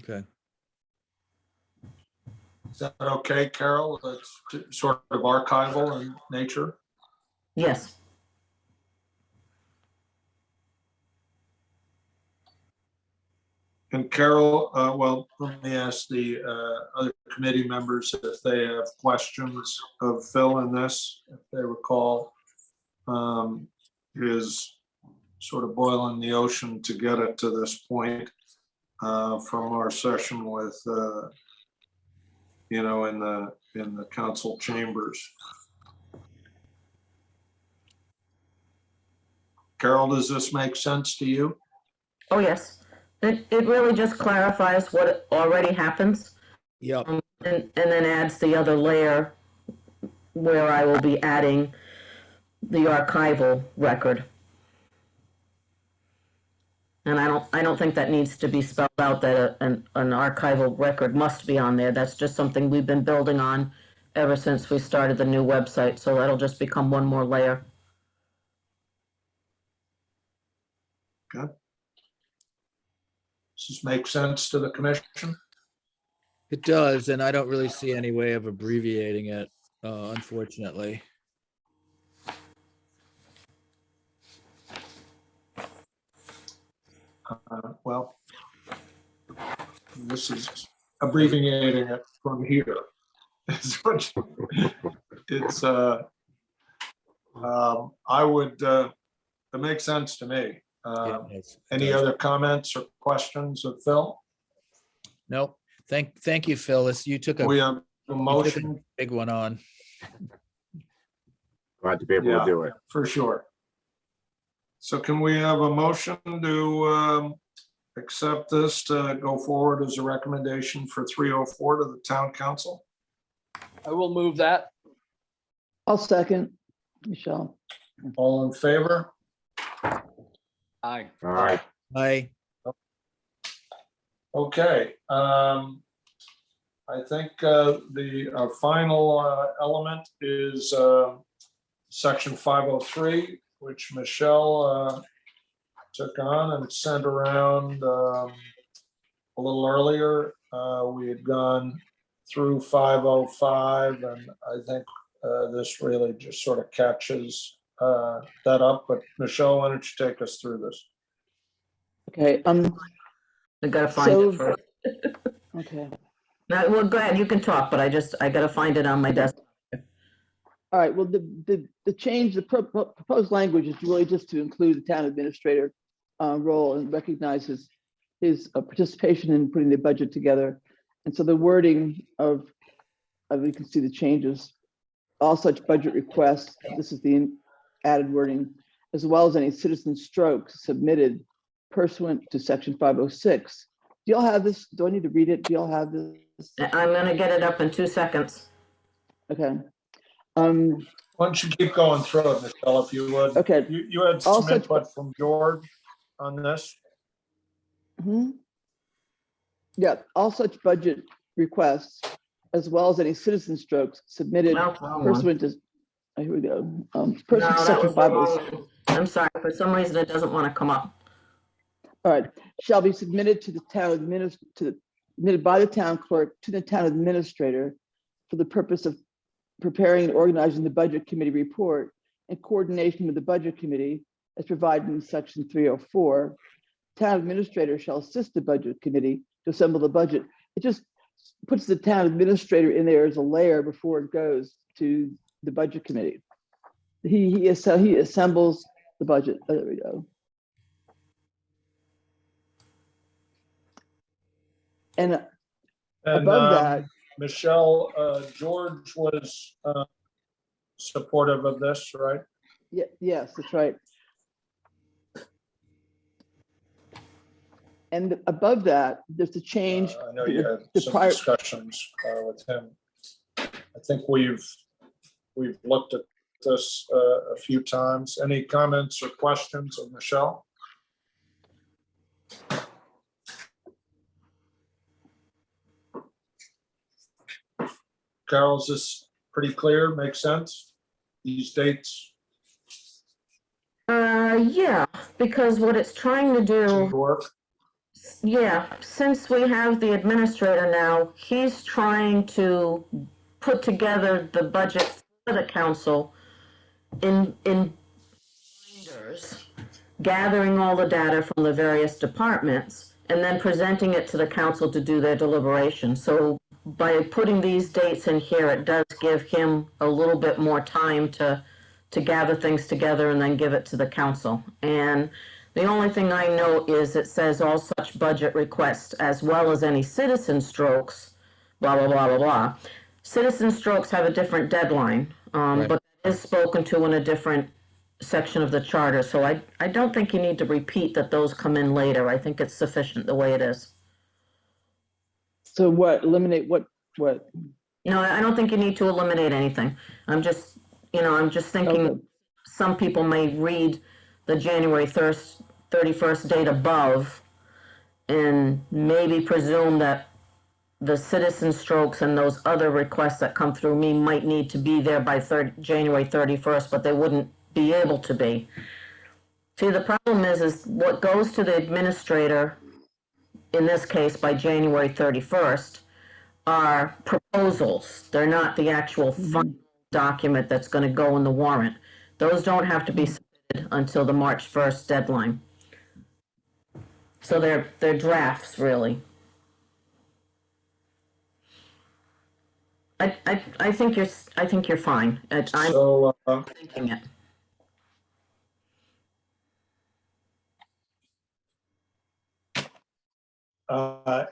Okay. Is that okay, Carol? It's sort of archival in nature. Yes. And Carol, well, let me ask the other committee members if they have questions of Phil in this, if they recall. Is sort of boiling the ocean to get it to this point from our session with, in the council chambers. Carol, does this make sense to you? Oh, yes. It really just clarifies what already happens, Yep. and then adds the other layer where I will be adding the archival record. And I don't think that needs to be spelled out that an archival record must be on there. That's just something we've been building on ever since we started the new website. So that'll just become one more layer. Does this make sense to the commission? It does, and I don't really see any way of abbreviating it, unfortunately. Well, this is abbreviating it from here. It's, I would, it makes sense to me. Yeah, it Any does. other comments or questions of Phil? Nope. Thank you, Phyllis. You took We a have a motion. big one on. Glad to be able Yeah. to do it. For sure. So can we have a motion to accept this to go forward as a recommendation for 304 to the town council? I will move that. I'll second, Michelle. All in favor? Aye. All right. Aye. Okay. I think the final element is section 503, which Michelle took on and sent around a little earlier. We had gone through 505, and I think this really just sort of catches that up. But Michelle, why don't you take us through this? Okay, I gotta find So- it first. okay. No, well, go ahead, you can talk, but I gotta find it on my desk. All right, well, the change, the proposed language is really just to include the town administrator role and recognize his participation in putting the budget together. And so the wording of you can see the changes. All such budget requests, this is the added wording, as well as any citizen strokes submitted pursuant to section 506. Do y'all have this? Do I need to read it? Do y'all have this? I'm gonna get it up in 2 seconds. Okay. Why don't you keep going through it, Michelle, if you would? Okay. You had All some such- input from George on this. Mhm. Yeah, all such budget requests, as well as any citizen strokes submitted Well, wrong one. pursuant to, oh, here we go. No, Pursuant to that section was the 506. wrong one. I'm sorry, for some reason it doesn't wanna come up. All right, shall be submitted to the town submitted by the town clerk to the town administrator for the purpose of preparing and organizing the budget committee report in coordination with the budget committee as provided in section 304. Town administrator shall assist the budget committee to assemble the budget. It just puts the town administrator in there as a layer before it goes to the budget committee. He assembles the budget. Oh, there we go. And And above that, Michelle, George was supportive of this, right? yes, that's right. And above that, there's a change. I know you had the some prior- discussions with him. I think we've looked at this a few times. Any comments or questions of Michelle? Carol, is this pretty clear? Makes sense? These dates Yeah, because what it's trying to do, seem to work? yeah, since we have the administrator now, he's trying to put together the budget for the council in binders, gathering all the data from the various departments, and then presenting it to the council to do their deliberation. So by putting these dates in here, it does give him a little bit more time to gather things together and then give it to the council. And the only thing I know is it says all such budget requests as well as any citizen strokes, blah, blah, blah, blah, blah. Citizen strokes have a different deadline, Right. but it is spoken to in a different section of the charter, so I don't think you need to repeat that those come in later. I think it's sufficient the way it is. So what, eliminate what? No, I don't think you need to eliminate anything. I'm just, I'm just thinking Okay. some people may read the January 31st date above and maybe presume that the citizen strokes and those other requests that come through me might need to be there by January 31st, but they wouldn't be able to be. See, the problem is what goes to the administrator, in this case by January 31st, are proposals. They're not the actual final document that's going to go in the warrant. Those don't have to be submitted until the March 1st deadline. So they're drafts, really. I think you're fine. I'm So, thinking it.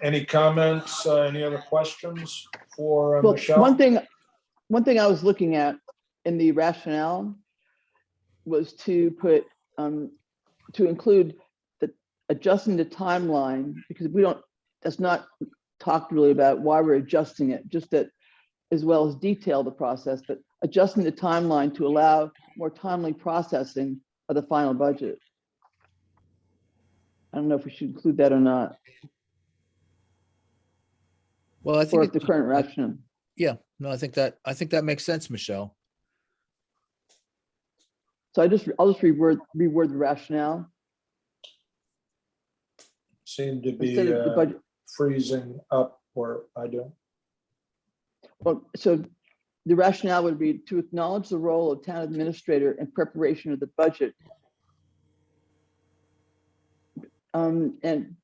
any comments, any other questions for Well, Michelle? one thing I was looking at in the rationale was to put, to include the adjusting the timeline, because that's not talked really about why we're adjusting it, just that as well as detail the process, but adjusting the timeline to allow more timely processing of the final budget. I don't know if we should include that or not, Well, I or think, if the current rationale. yeah, no, I think that makes sense, Michelle. So I'll just reword the rationale Seem to be instead of the budget. freezing up, or I don't. Well, so the rationale would be to acknowledge the role of town administrator in preparation of the budget. And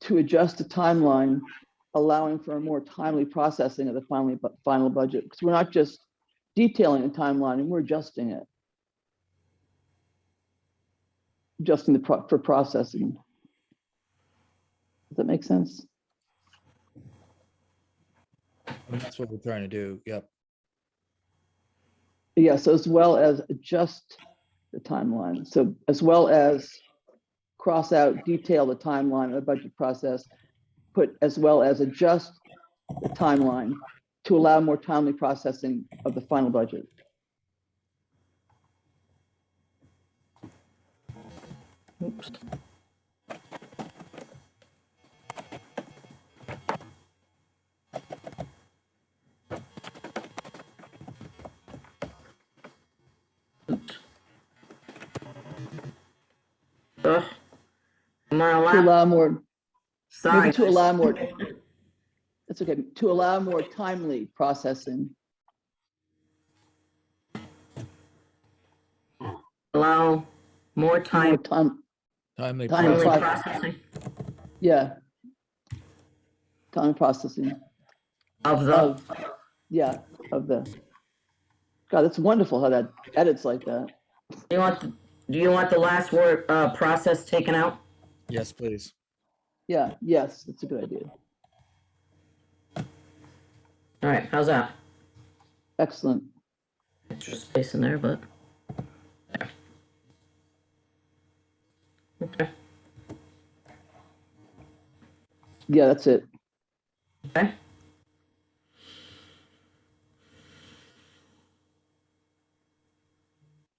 to adjust the timeline, allowing for a more timely processing of the final budget. Because we're not just detailing the timeline, and we're adjusting it. Adjusting for processing. Does that make sense? That's what we're trying to do. Yep. Yeah, so as well as adjust the timeline. So as well as cross out, detail the timeline of the budget process, put as well as adjust the timeline to allow more timely processing of the final budget. Oops. Ugh. Am I To allowed? allow more, Sorry. maybe to allow more, that's okay, to allow more timely processing. Allow more More time. time, Timely Timely Timely process. processing yeah. Time processing of the. of, yeah, of the, God, that's wonderful how that edits like that. Do you want the last word, process taken out? Yes, please. Yeah, yes, that's a good idea. All right, how's that? Excellent. Extra space in there, but. There. Okay. Yeah, that's it. Okay.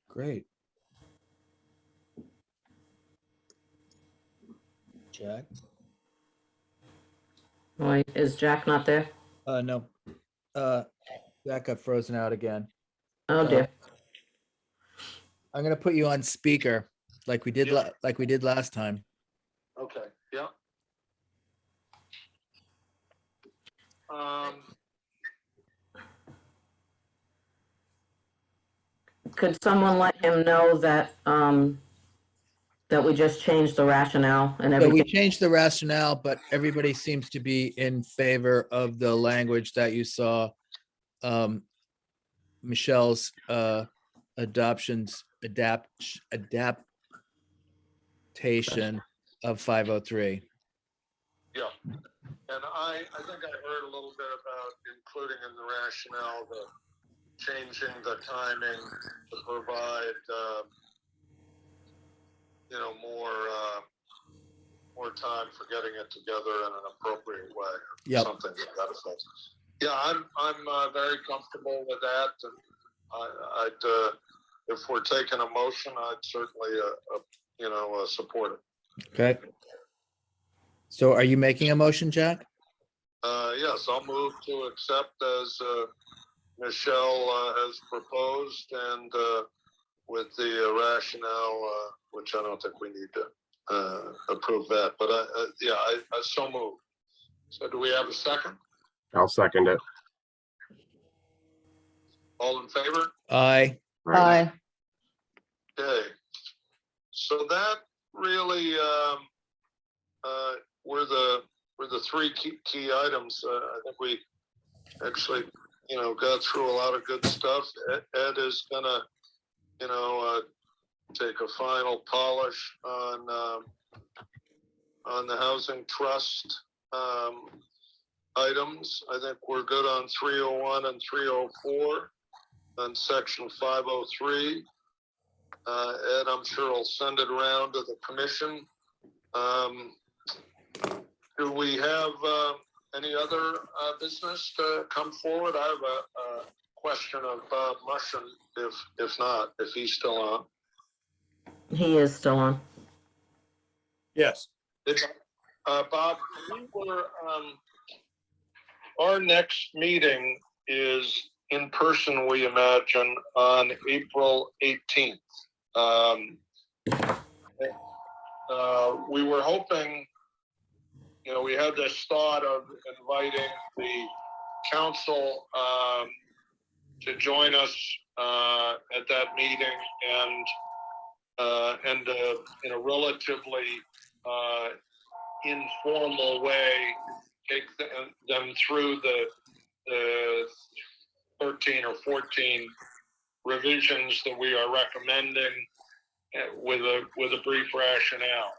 Great. Jack? Wait, is Jack not there? No. Jack got frozen out again. Oh dear. I'm gonna put you on speaker like we did like we did last time. Okay, yeah. Could someone let him know that, that we just changed the rationale and So we everything? changed the rationale, but everybody seems to be in favor of the language that you saw. Michelle's adaptation of 503. Yeah, and I think I heard a little bit about including in the rationale changing the timing to provide, more time for getting it together in an appropriate way. Yep. Something to that effect. Yeah, I'm very comfortable with that. And I'd if we're taking a motion, I'd certainly, support it. Okay. So are you making a motion, Jack? Yes, I'll move to accept as Michelle has proposed, and with the rationale, which I don't think we need to approve that, but I so move. So do we have a second? I'll second it. All in favor? Aye. Aye. Okay. So that really were the three key items. I think we actually, got through a lot of good stuff. Ed is gonna, take a final polish on the housing trust items. I think we're good on 301 and 304 on section 503. Ed, I'm sure will send it around to the commission. Do we have any other business to come forward? I have a question of Bob Mushin, if not, if he's still on. He is still on. Yes. Bob, our next meeting is in person, we imagine, on April 18th. We were hoping, we had this thought of inviting the council to join us at that meeting and in a relatively informal way, take them through the 13 or 14 revisions that we are recommending with a brief rationale.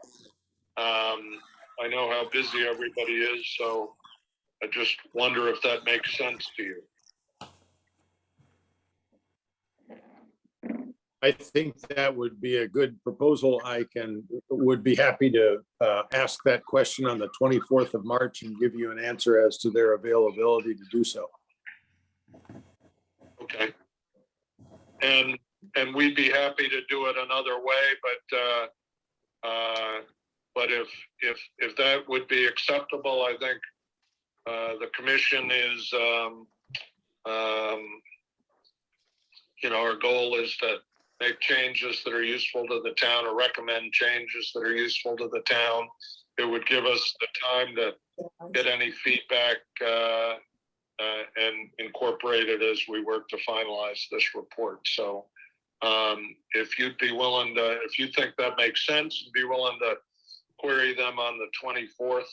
I know how busy everybody is, so I just wonder if that makes sense to you. I think that would be a good proposal. Would be happy to ask that question on the 24th of March and give you an answer as to their availability to do so. Okay. And we'd be happy to do it another way, but if that would be acceptable, I think the commission is, our goal is to make changes that are useful to the town or recommend changes that are useful to the town. It would give us the time to get any feedback and incorporate it as we work to finalize this report. So if you'd be willing to, if you think that makes sense, be willing to query them on the 24th,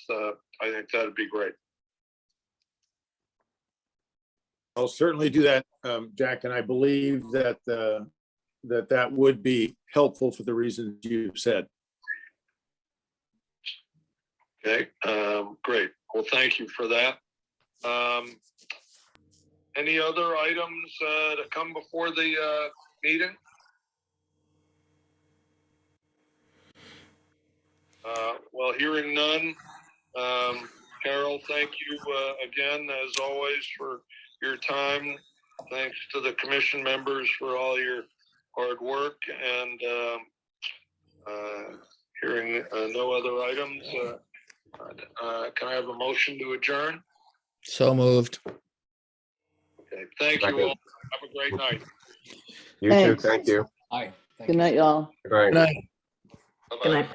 I think that'd be great. I'll certainly do that, Jack, and I believe that that would be helpful for the reasons you've said. Okay, great. Well, thank you for that. Any other items to come before the meeting? Well, hearing none, Carol, thank you again, as always, for your time. Thanks to the commission members for all your hard work, and hearing no other items, can I have a motion to adjourn? So moved. Okay, thank you all. Have a great night. You too. Thanks. Thank you. Aye. Thank Good you. night, y'all. Good night. Good night. Bye-bye. Good night.